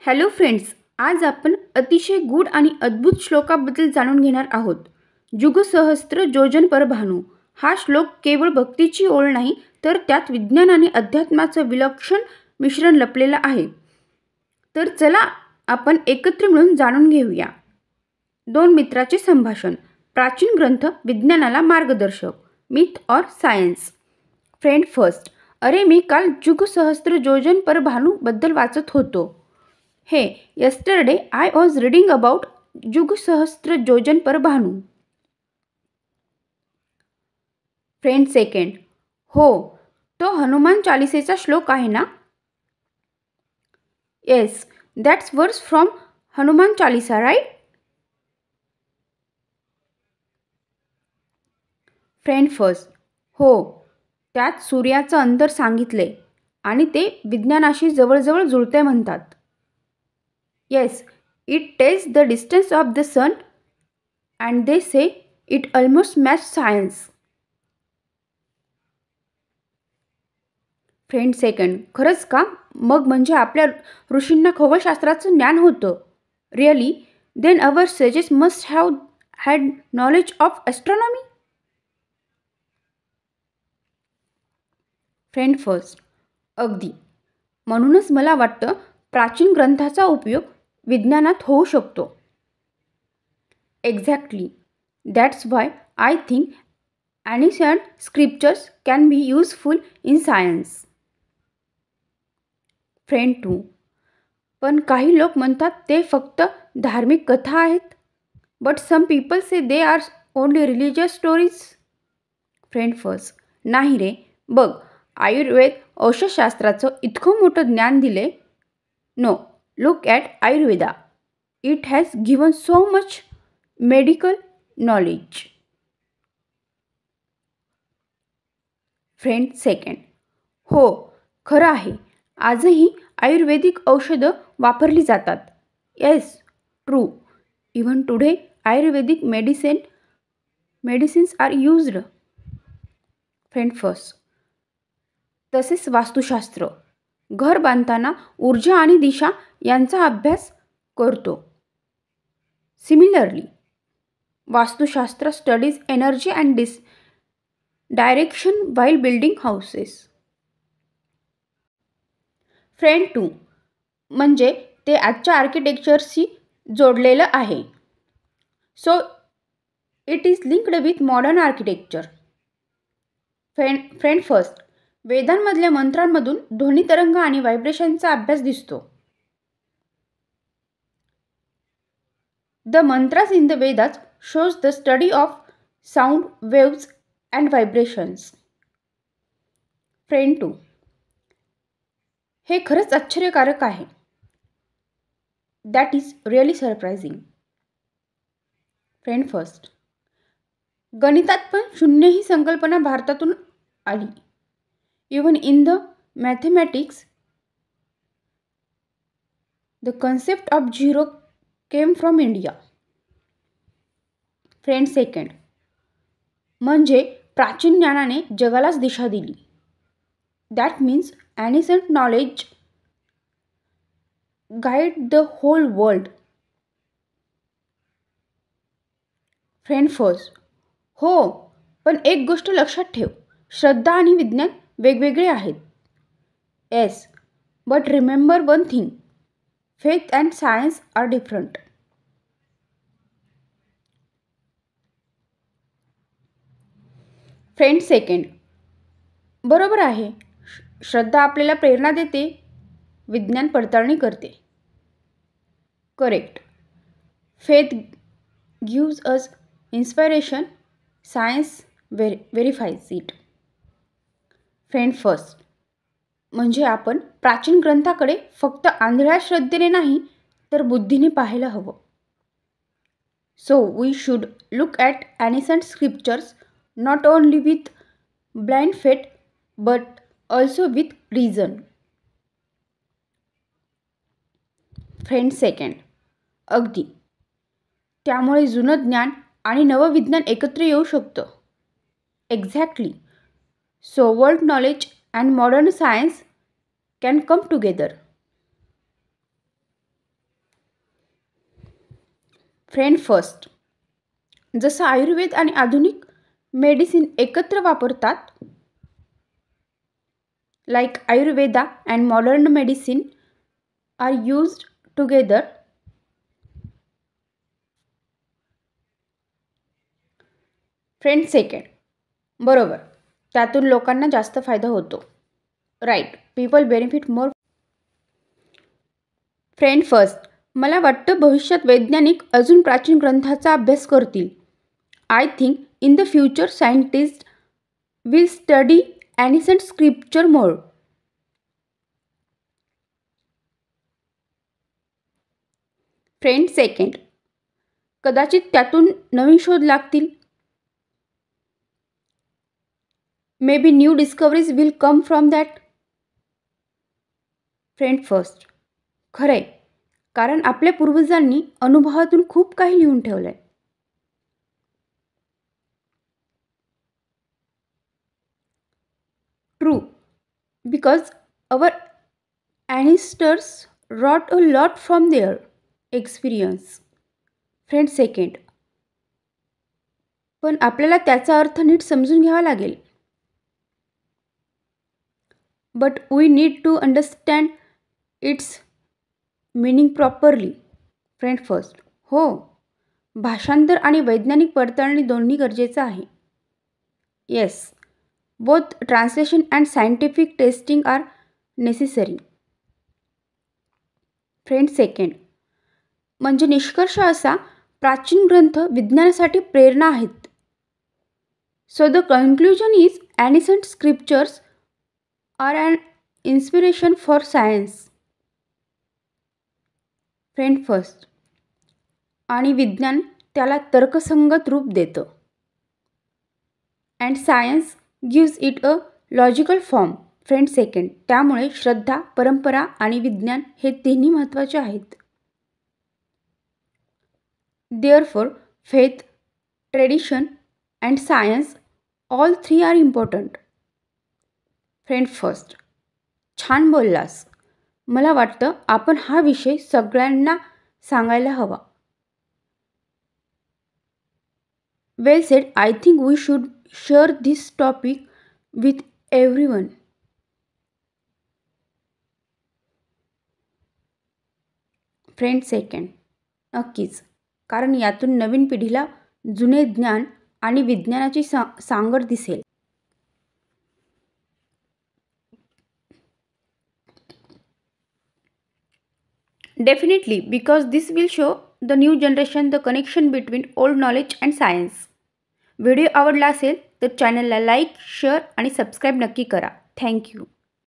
Hello friends, आज आपण अतिशय गूढ आणि अद्भुत श्लोकाबद्दल जाणून घेणार आहोत. जुगसहस्त्र योजन परभानू हा श्लोक केवळ भक्तीची ओळ नाही, तर त्यात विज्ञान आणि अध्यात्माचं विलक्षण मिश्रण लपलेलं आहे. तर चला आपण एकत्र मिळून जाणून घेऊया. दोन मित्राचे संभाषण. प्राचीन ग्रंथ विज्ञानाला मार्गदर्शक. मिथ और सायन्स. Friend first. अरे, मी काल जुगसहस्त्र योजन परभानूबद्दल वाचत होतो. Hey, yesterday I was reading about Yug Sahastra Yojan Parabhanu. Friend second. हो, तो हनुमान चालिसेचा श्लोक आहे ना? Yes, that's verse from Hanuman Chalisa, right? Friend first. हो, त्यात सूर्याचं अंतर सांगितले आणि ते विज्ञानाशी जवळजवळ जुळते म्हणतात. Yes, it tells the distance of the sun and they say it almost matches science. Friend second. खरंच का? मग म्हणजे आपल्या ऋषींना खगोलशास्त्राचं ज्ञान होतं. Really? Then our sages must have had knowledge of astronomy. Friend first. अगदी. म्हणूनच मला वाटतं प्राचीन ग्रंथाचा उपयोग विज्ञानात होऊ शकतो. Exactly. That's why I think ancient scriptures can be useful in science. Friend two. पण काही लोक म्हणतात ते फक्त धार्मिक कथा आहेत. But some people say they are only religious stories. Friend first. नाही रे, बघ, आयुर्वेद औषधशास्त्राचं इतकं मोठं ज्ञान दिले. No, look at Ayurveda. It has given so much medical knowledge. Friend second. हो, खरं आहे. आजही आयुर्वेदिक औषधं वापरली जातात. Yes, true. Even today Ayurvedic medicines are used. Friend first. तसेच वास्तुशास्त्र. घर बांधताना ऊर्जा आणि दिशा यांचा अभ्यास करतो. Similarly, Vastushastra studies energy and direction while building houses. Friend two. म्हणजे ते आजच्या आर्किटेक्चरशी जोडलेलं आहे. So it is linked with modern architecture. Friend first. वेदांमधल्या मंत्रांमधून ध्वनी तरंग आणि व्हायब्रेशनचा अभ्यास दिसतो. The mantras in the Vedas shows the study of sound waves and vibrations. Friend two. हे खरंच आश्चर्यकारक आहे. That is really surprising. Friend first. गणितात पण शून्य ही संकल्पना भारतातून आली. Even in the mathematics, the concept of zero came from India. Friend second. म्हणजे प्राचीन ज्ञानाने जगालाच दिशा दिली. That means ancient knowledge guide the whole world. Friend first. हो, पण एक गोष्ट लक्षात ठेव, श्रद्धा आणि विज्ञान वेगवेगळे आहेत. Yes, but remember one thing, faith and science are different. Friend second. बरोबर आहे. श्रद्धा आपल्याला प्रेरणा देते, विज्ञान पडताळणी करते. Correct. Faith gives us inspiration, science verifies it. Friend first. म्हणजे आपण प्राचीन ग्रंथाकडे फक्त आंधळ्या श्रद्धेने नाही, तर बुद्धीने पाहायला हवं. So we should look at ancient scriptures not only with blind faith but also with reason. Friend second. अगदी. त्यामुळे जुनं ज्ञान आणि नवविज्ञान एकत्र येऊ शकतं. Exactly. So world knowledge and modern science can come together. Friend first, जसं आयुर्वेद आणि आधुनिक मेडिसिन एकत्र वापरतात, like Ayurveda and modern medicine are used together. Friend second, बरोबर, त्यातून लोकांना जास्त फायदा होतो. राईट, पीपल बेनिफिट मोर. फ्रेंड फर्स्ट, मला वाटतं भविष्यात वैज्ञानिक अजून प्राचीन ग्रंथाचा अभ्यास करतील. I think in the future scientist will study ancient scripture more. Friend second, कदाचित त्यातून नवीन शोध लागतील. May be new discoveries will come from that. Friend first, खरं आहे, कारण आपल्या पूर्वजांनी अनुभवातून खूप काही लिहून ठेवलं आहे. True, because our ancestors wrote a lot from their experience. Friend second, पण आपल्याला त्याचा अर्थ नीट समजून घ्यावा लागेल. But we need to understand its meaning properly. Friend first, हो, भाषांतर आणि वैज्ञानिक पडताळणी दोन्ही गरजेचं आहे. Yes, both translation and scientific testing are necessary. Friend second, म्हणजे निष्कर्ष असा, प्राचीन ग्रंथ विज्ञानासाठी प्रेरणा आहेत. So the conclusion is ancient scriptures are an inspiration for science. Friend first, आणि विज्ञान त्याला तर्कसंगत रूप देतं. And science gives it a logical form. Friend second, त्यामुळे श्रद्धा, परंपरा आणि विज्ञान हे तिन्ही महत्त्वाचे आहेत. Therefore faith, tradition and science all three are important. Friend first, छान बोललास. मला वाटतं आपण हा विषय सगळ्यांना सांगायला हवा. Well said. I think we should share this topic with everyone. Friend second, नक्कीच, कारण यातून नवीन पिढीला जुने ज्ञान आणि विज्ञानाची सांगड दिसेल. Definitely, because this will show the new generation the connection between old knowledge and science. Video आवडला असेल तर चॅनलला लाईक, शेअर आणि सबस्क्राईब नक्की करा. थँक्यू.